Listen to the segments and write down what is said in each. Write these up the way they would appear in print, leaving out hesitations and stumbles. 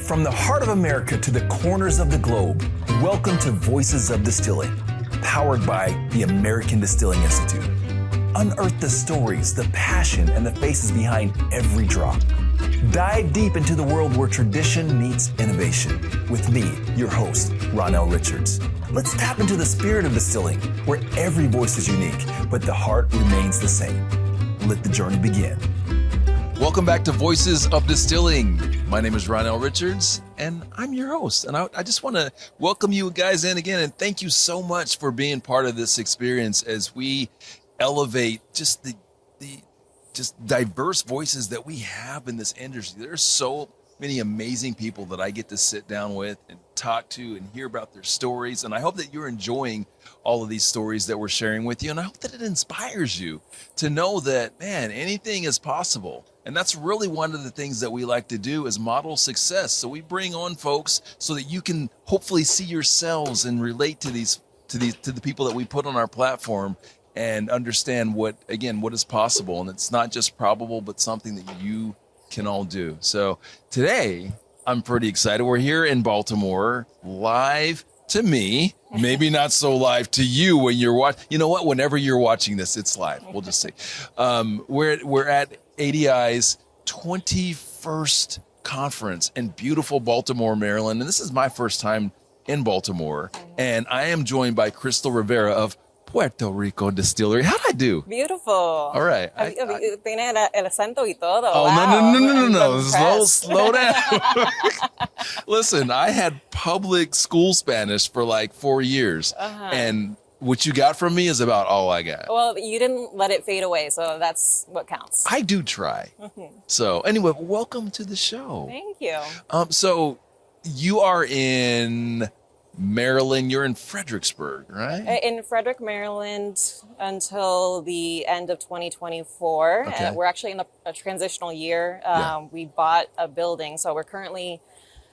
From the heart of America to the corners of the globe, welcome to Voices of Distilling, powered by the American Distilling Institute. Unearth the stories, the passion, and the faces behind every drop. Dive deep into the world where tradition meets innovation. With me, your host, Ronnell Richards. Let's tap into the spirit of distilling, where every voice is unique, but the heart remains the same. Let the journey begin. Welcome back to Voices of Distilling. My name is Ronnell Richards, and I'm your host. And I just want to welcome you guys in again, and thank you so much for being part of this experience as we elevate just the just diverse voices that we have in this industry. There's so many amazing people that I get to sit down with and talk to and hear about their stories. And I hope that you're enjoying all of these stories that we're sharing with you. And I hope that it inspires you to know that, man, anything is possible. And that's really one of the things that we like to do is model success. So we bring on folks so that you can hopefully see yourselves and relate to the people that we put on our platform and understand what is possible. And it's not just probable, but something that you can all do. So today, I'm pretty excited. We're here in Baltimore, live to me, maybe not so live to you when you're watching. You know what? Whenever you're watching this, it's live. We'll just say. We're at ADI's 21st conference in beautiful Baltimore, Maryland. And this is my first time in Baltimore. And I am joined by Crystal Rivera of Puerto Rico Distillery. How'd I do? Beautiful. All right. Tiene el acento y todo. Oh, wow. No. Slow down. Listen, I had public school Spanish for like 4 years. And what you got from me is about all I got. Well, you didn't let it fade away, so that's what counts. I do try. So anyway, welcome to the show. Thank you. So you are in Maryland. You're in Fredericksburg, right? In Frederick, Maryland until the end of 2024. Okay. We're actually in a transitional year. We bought a building, so we're currently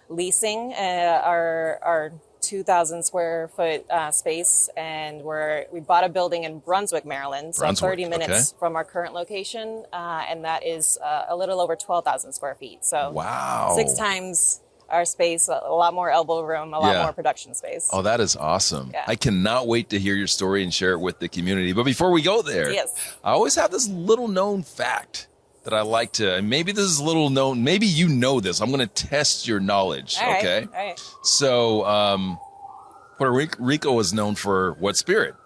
leasing our 2,000 square foot space, and we bought a building in Brunswick, Maryland, so 30 minutes from our current location, and that is a little over 12,000 square feet. So wow, 6 times our space, a lot more elbow room, a lot more production space. Oh, that is awesome. Yeah. I cannot wait to hear your story and share it with the community. But before we go there, yes, I always have this little known fact that I like to, and maybe this is little known, maybe you know this. I'm going to test your knowledge, all right, okay? All right. So Puerto Rico is known for what spirit?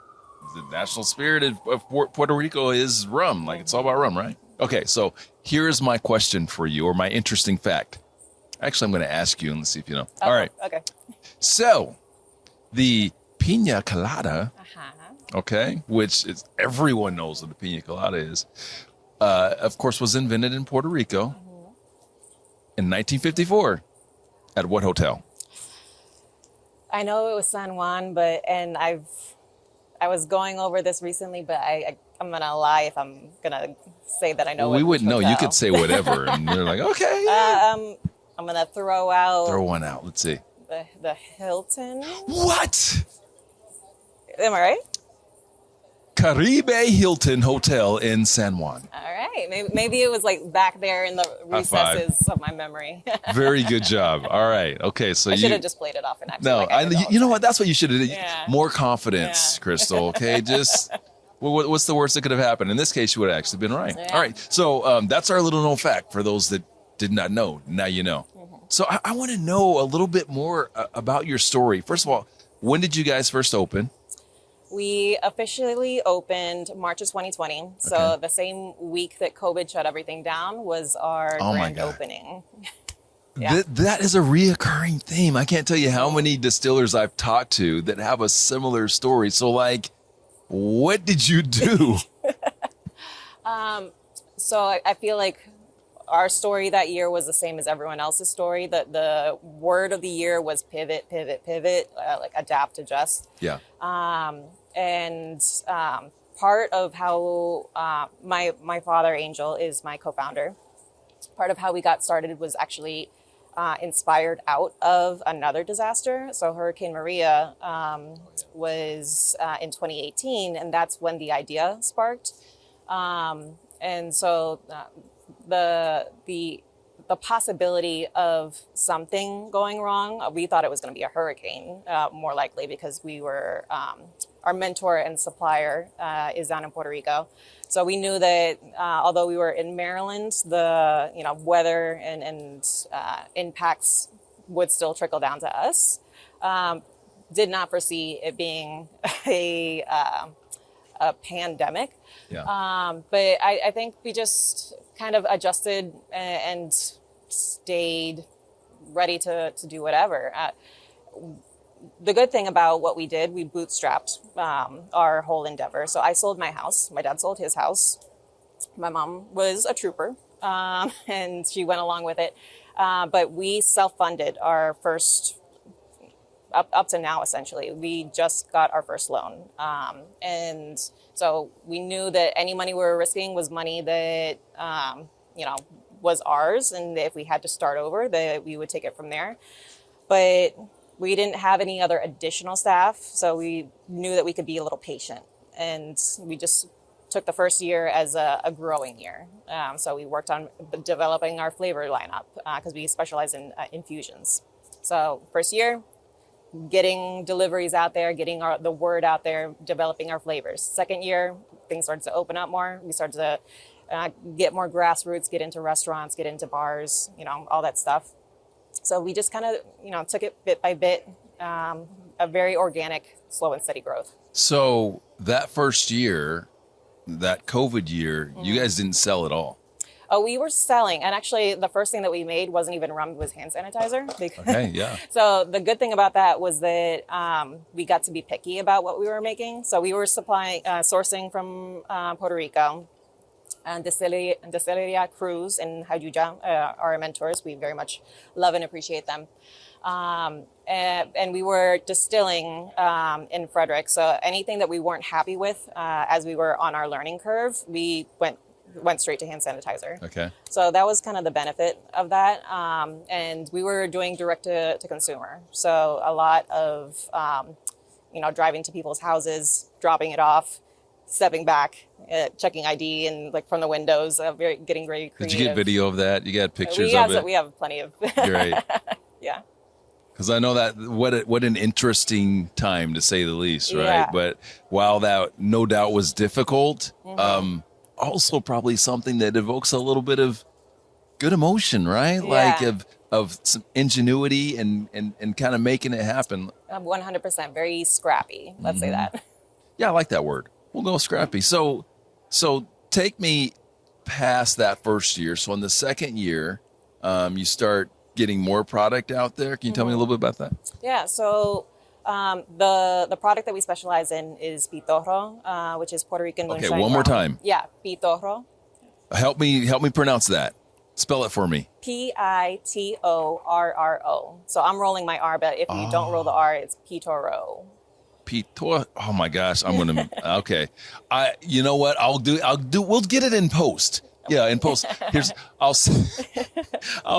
The national spirit of Puerto Rico is rum. Like, it's all about rum, right? Okay, so here's my question for you, or my interesting fact. Actually, I'm going to ask you and let's see if you know. All right. Okay. So, the pina colada, okay, which is everyone knows what the pina colada is, of course, was invented in Puerto Rico in 1954. At what hotel? I know it was San Juan, I was going over this recently, but I'm going to lie if I'm going to say that I know. We wouldn't know. You could say whatever, and they're like, okay. Yeah. I'm going to throw one out. Let's see. The Hilton. What? Am I right? Caribe Hilton Hotel in San Juan. All right. Maybe it was like back there in the recesses of my memory. Very good job. All right. Okay. So I should have just played it off and actually. No, you know what? That's what you should have done. Yeah. More confidence, Crystal. Okay. Just what's the worst that could have happened? In this case, you would have actually been right. Yeah. All right. So that's our little known fact for those that did not know. Now you know. So I want to know a little bit more about your story. First of all, when did you guys first open? We officially opened March of 2020. Okay. So the same week that COVID shut everything down was our grand opening. Yeah. That is a reoccurring theme. I can't tell you how many distillers I've talked to that have a similar story. So, like, what did you do? So I feel like our story that year was the same as everyone else's story. The word of the year was pivot, like adapt, adjust. Yeah. And part of how my father, Angel, is my co-founder. Part of how we got started was actually inspired out of another disaster. So Hurricane Maria was in 2018, and that's when the idea sparked. And so the the possibility of something going wrong. We thought it was going to be a hurricane, more likely, because we were our mentor and supplier is down in Puerto Rico. So we knew that although we were in Maryland, the weather and impacts would still trickle down to us. Did not foresee it being a pandemic. Yeah. But I think we just kind of adjusted and stayed ready to do whatever. The good thing about what we did, we bootstrapped our whole endeavor. So I sold my house. My dad sold his house. My mom was a trooper, and she went along with it. But we self-funded our first, up to now, essentially. We just got our first loan. And so we knew that any money we were risking was money that, was ours. And if we had to start over, that we would take it from there. But we didn't have any other additional staff, so we knew that we could be a little patient. And we just took the first year as a growing year. So we worked on developing our flavor lineup because we specialize in infusions. So first year, getting deliveries out there, getting the word out there, developing our flavors. Second year, things started to open up more. We started to get more grassroots, get into restaurants, get into bars, all that stuff. So we just kind of, took it bit by bit, a very organic, slow and steady growth. So that first year, that COVID year, you guys didn't sell at all. Oh, we were selling. And actually, the first thing that we made wasn't even rum, it was hand sanitizer. Okay, yeah. So the good thing about that was that we got to be picky about what we were making. So we were sourcing from Puerto Rico. And Distillería Cruz and Jayuya are our mentors. We very much love and appreciate them. And we were distilling in Frederick. So anything that we weren't happy with as we were on our learning curve, we went straight to hand sanitizer. Okay. So that was kind of the benefit of that. And we were doing direct to consumer. So a lot of, driving to people's houses, dropping it off, stepping back, checking ID and from the windows, getting very creative. Did you get video of that? You got pictures of it? We have plenty of. Great. Yeah. Because I know that what an interesting time, to say the least, right? Yeah. But while that no doubt was difficult, also probably something that evokes a little bit of good emotion, right? Yeah. Of some ingenuity and kind of making it happen. 100%, very scrappy. Let's say that. Yeah, I like that word. We'll go scrappy. So take me past that first year. So in the second year, you start getting more product out there. Can you tell me a little bit about that? Yeah. So the product that we specialize in is Pitorro, which is Puerto Rican Moonshine Okay, one more Rum. time. Yeah, Pitorro. Help me pronounce that. Spell it for me. Pitorro. So I'm rolling my R, but if you don't roll the R, it's Pitorro. Pitorro. Oh my gosh, I'm gonna. Okay, you know what? I'll do. We'll get it in post. Yeah, in post. I'll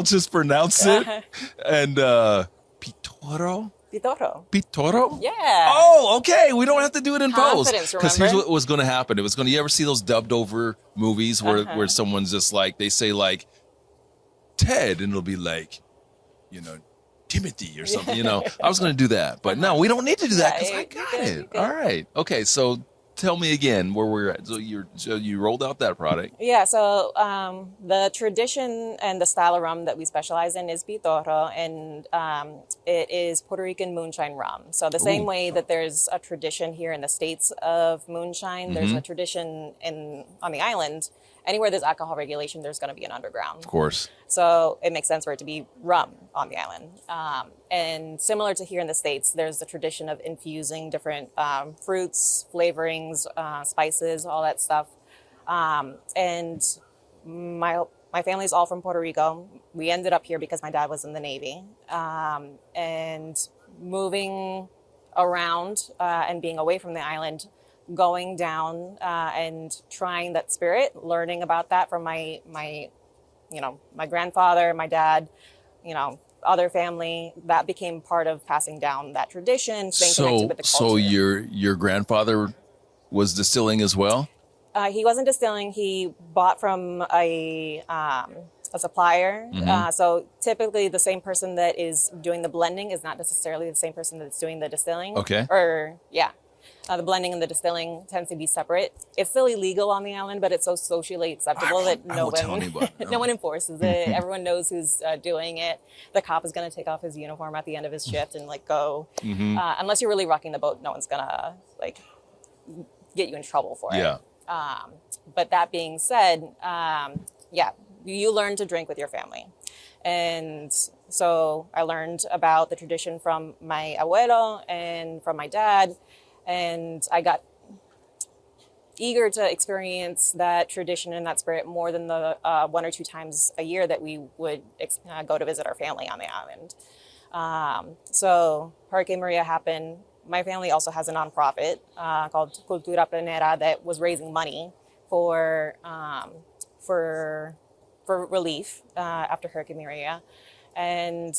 just pronounce it and Pitorro. Pitorro? Yeah. Oh, okay. We don't have to do it in post. Because here's what was going to happen. It was going to. You ever see those dubbed over movies where someone's just they say Ted, and it'll be Timothy or something, I was going to do that, but no, we don't need to do that because I got it. All right. Okay. So tell me again where we're at. So you rolled out that product. Yeah. So the tradition and the style of rum that we specialize in is Pitorro, and it is Puerto Rican Moonshine Rum. So the same way that there's a tradition here in the States of moonshine, there's a tradition on the island. Anywhere there's alcohol regulation, there's going to be an underground. Of course. So it makes sense for it to be rum on the island. And similar to here in the States, there's the tradition of infusing different fruits, flavorings, spices, all that stuff. And my family's all from Puerto Rico. We ended up here because my dad was in the Navy. And moving around and being away from the island, going down and trying that spirit, learning about that from my grandfather, my dad, other family, that became part of passing down that tradition, staying connected with the culture. So your grandfather was distilling as well? He wasn't distilling. He bought from a a supplier. Mm-hmm. So typically the same person that is doing the blending is not necessarily the same person that's doing the distilling. Okay. Or yeah, the blending and the distilling tends to be separate. It's still illegal on the island, but it's so socially acceptable that I won't tell anybody. no one enforces it. Everyone knows who's doing it. The cop is going to take off his uniform at the end of his shift and like go. Mm-hmm. Unless you're really rocking the boat, no one's gonna like get you in trouble for it. Yeah. But that being said, yeah, you learn to drink with your family. And so I learned about the tradition from my abuelo and from my dad. And I got eager to experience that tradition and that spirit more than the 1 or 2 times a year that we would go to visit our family on the island. So Hurricane Maria happened. My family also has a nonprofit called Cultura Planera that was raising money for relief after Hurricane Maria. And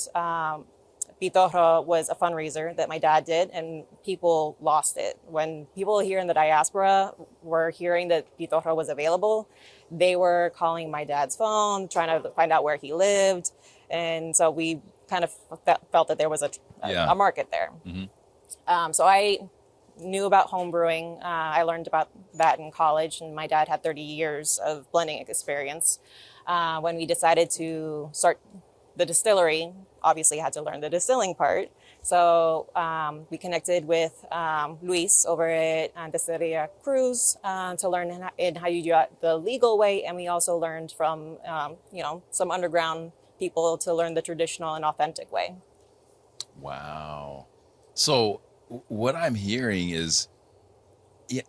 Pitorro was a fundraiser that my dad did, and people lost it. When people here in the diaspora were hearing that Pitorro was available, they were calling my dad's phone, trying to find out where he lived. And so we kind of felt that there was a market there. Mm-hmm. So I knew about home brewing. I learned about that in college, and my dad had 30 years of blending experience. When we decided to start the distillery, obviously had to learn the distilling part. So we connected with Luis over at Distillería Cruz to learn how you do it the legal way. And we also learned from, some underground people to learn the traditional and authentic way. Wow. So what I'm hearing is,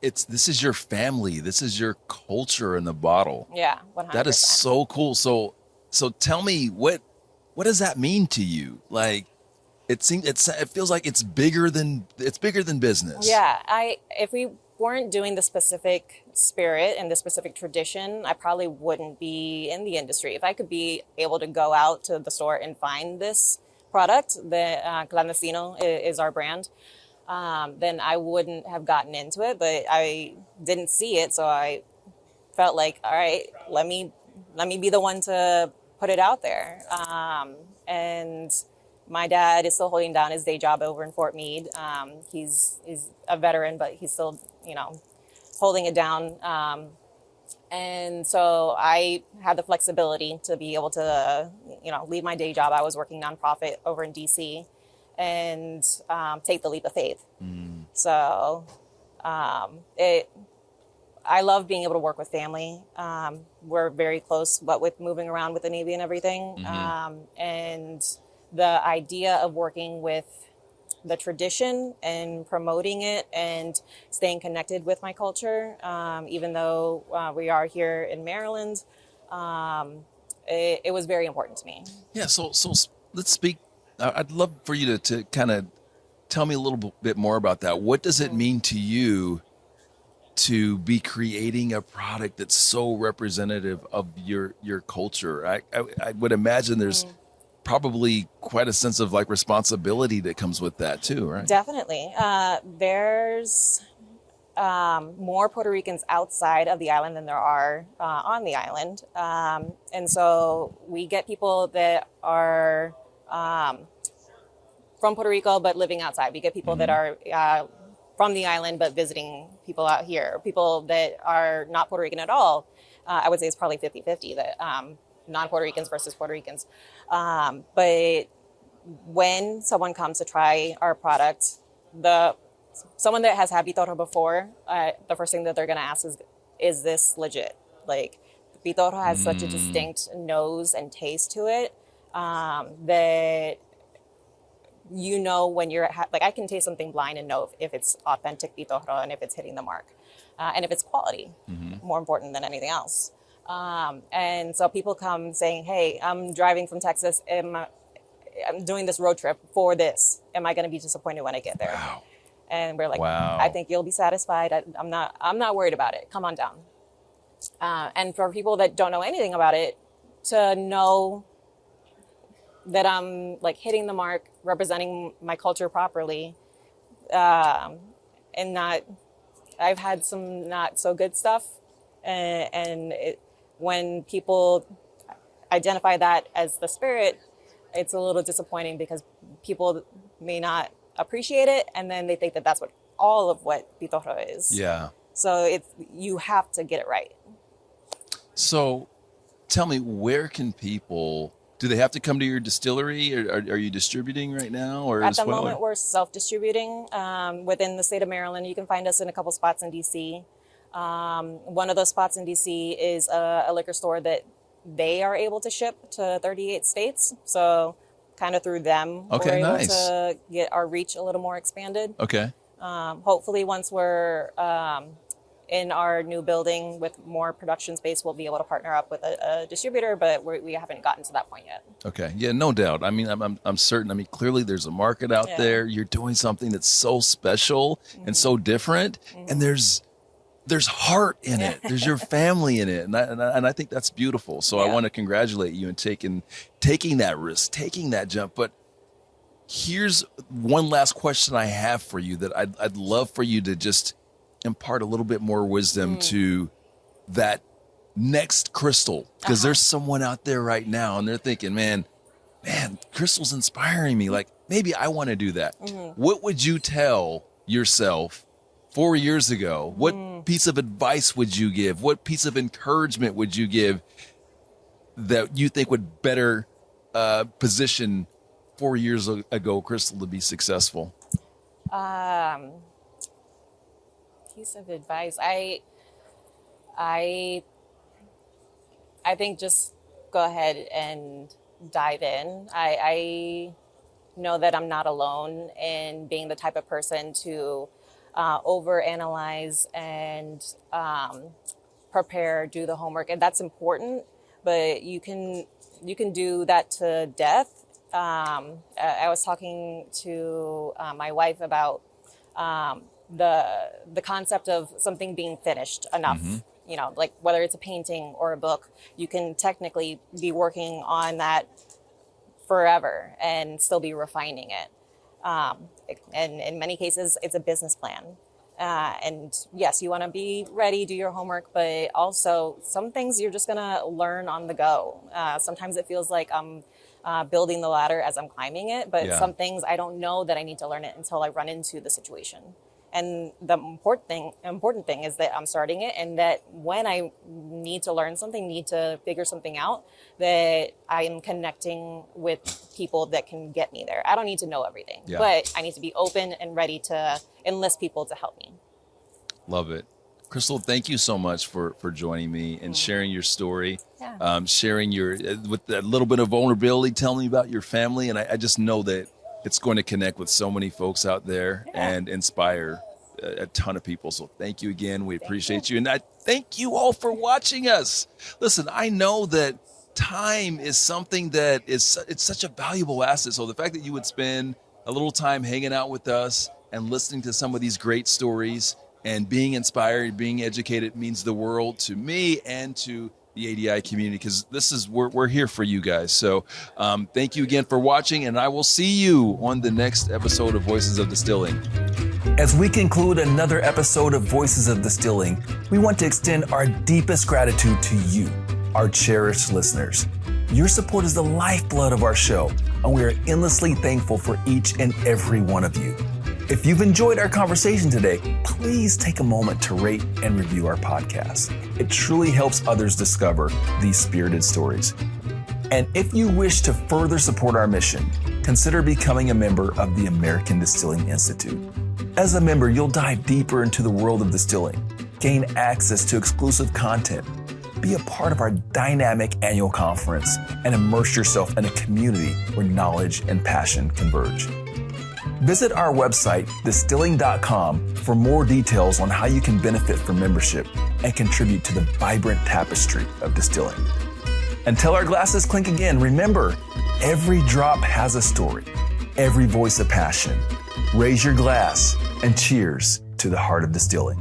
this is your family. This is your culture in the bottle. Yeah, 100%. That is so cool. So tell me, what does that mean to you? Like, it feels like it's bigger than business. Yeah, if we weren't doing the specific spirit and the specific tradition, I probably wouldn't be in the industry. If I could be able to go out to the store and find this product, the Clandestino is our brand, then I wouldn't have gotten into it. But I didn't see it, so I felt like, all right, let me be the one to put it out there. And my dad is still holding down his day job over in Fort Meade. He's a veteran, but he's still, holding it down. And so I had the flexibility to be able to, leave my day job. I was working nonprofit over in DC and take the leap of faith. Mm. So I love being able to work with family. We're very close, but with moving around with the Navy and everything. Mm-hmm. And the idea of working with the tradition and promoting it and staying connected with my culture, even though we are here in Maryland, it was very important to me. Yeah. So let's speak. I'd love for you to kind of tell me a little bit more about that. What does it mean to you to be creating a product that's so representative of your culture? I would imagine there's probably quite a sense of like responsibility that comes with that too, right? Definitely. There's more Puerto Ricans outside of the island than there are on the island. And so we get people that are from Puerto Rico but living outside. We get people that are from the island but visiting people out here. People that are not Puerto Rican at all. I would say it's probably 50-50 that non-Puerto Ricans versus Puerto Ricans. But when someone comes to try our product, someone that has had Pitorro before, the first thing that they're going to ask is this legit? Like, Pitorro has such a distinct nose and taste to it that when you're like, I can taste something blind and know if it's authentic Pitorro and if it's hitting the mark and if it's quality, more important than anything else. And so people come saying, hey, I'm driving from Texas. I'm doing this road trip for this. Am I going to be disappointed when I get there? Wow. And we're like, wow. I think you'll be satisfied. I'm not worried about it. Come on down. And for people that don't know anything about it, to know that I'm like hitting the mark, representing my culture properly, and I've had some not so good stuff, when people identify that as the spirit, it's a little disappointing because people may not appreciate it, and then they think that that's what all of what Pitorro is. Yeah. So you have to get it right. So tell me, where can people, do they have to come to your distillery, or are you distributing right now? Or At the moment, we're self-distributing within the state of Maryland. You can find us in a couple spots in DC. One of those spots in DC is a liquor store that they are able to ship to 38 states. So kind of through them, we're able to get our reach a little more expanded. Okay. Hopefully once we're in our new building with more production space, we'll be able to partner up with a distributor, but we haven't gotten to that point yet. Okay. Yeah, no doubt. I mean, I'm certain. I mean, clearly there's a market out there. You're doing something that's so special and so different, and there's heart in it. There's your family in it, and I think that's beautiful. So I want to congratulate you in taking that risk, taking that jump. But here's one last question I have for you that I'd love for you to just impart a little bit more wisdom to that next Crystal, because there's someone out there right now and they're thinking, man, Crystal's inspiring me. Like, maybe I want to do that. What would you tell yourself 4 years ago? What piece of advice would you give? What piece of encouragement would you give that you think would better position 4 years ago Crystal to be successful? Piece of advice. I think just go ahead and dive in. I know that I'm not alone in being the type of person to overanalyze and prepare, do the homework, and that's important. But you can do that to death. I was talking to my wife about the concept of something being finished enough. You know, like whether it's a painting or a book, you can technically be working on that forever and still be refining it. And in many cases, it's a business plan. And yes, you want to be ready, do your homework, but also some things you're just going to learn on the go. Sometimes it feels like I'm building the ladder as I'm climbing it, but some things I don't know that I need to learn it until I run into the situation. And the important thing is that I'm starting it, and that when I need to learn something, need to figure something out, that I am connecting with people that can get me there. I don't need to know everything, but I need to be open and ready to enlist people to help me. Love it. Crystal, thank you so much for joining me and sharing your story, sharing with that little bit of vulnerability, telling me about your family. And I just know that it's going to connect with so many folks out there and inspire a ton of people. So thank you again. We appreciate you. And I thank you all for watching us. Listen, I know that time is something that it's such a valuable asset. So the fact that you would spend a little time hanging out with us and listening to some of these great stories and being inspired, being educated means the world to me and to the ADI community, because we're here for you guys. So thank you again for watching, and I will see you on the next episode of Voices of Distilling. As we conclude another episode of Voices of Distilling, we want to extend our deepest gratitude to you, our cherished listeners. Your support is the lifeblood of our show, and we are endlessly thankful for each and every one of you. If you've enjoyed our conversation today, please take a moment to rate and review our podcast. It truly helps others discover these spirited stories. And if you wish to further support our mission, consider becoming a member of the American Distilling Institute. As a member, you'll dive deeper into the world of distilling, gain access to exclusive content, be a part of our dynamic annual conference, and immerse yourself in a community where knowledge and passion converge. Visit our website, distilling.com, for more details on how you can benefit from membership and contribute to the vibrant tapestry of distilling. Until our glasses clink again, remember, every drop has a story, every voice a passion. Raise your glass and cheers to the heart of distilling.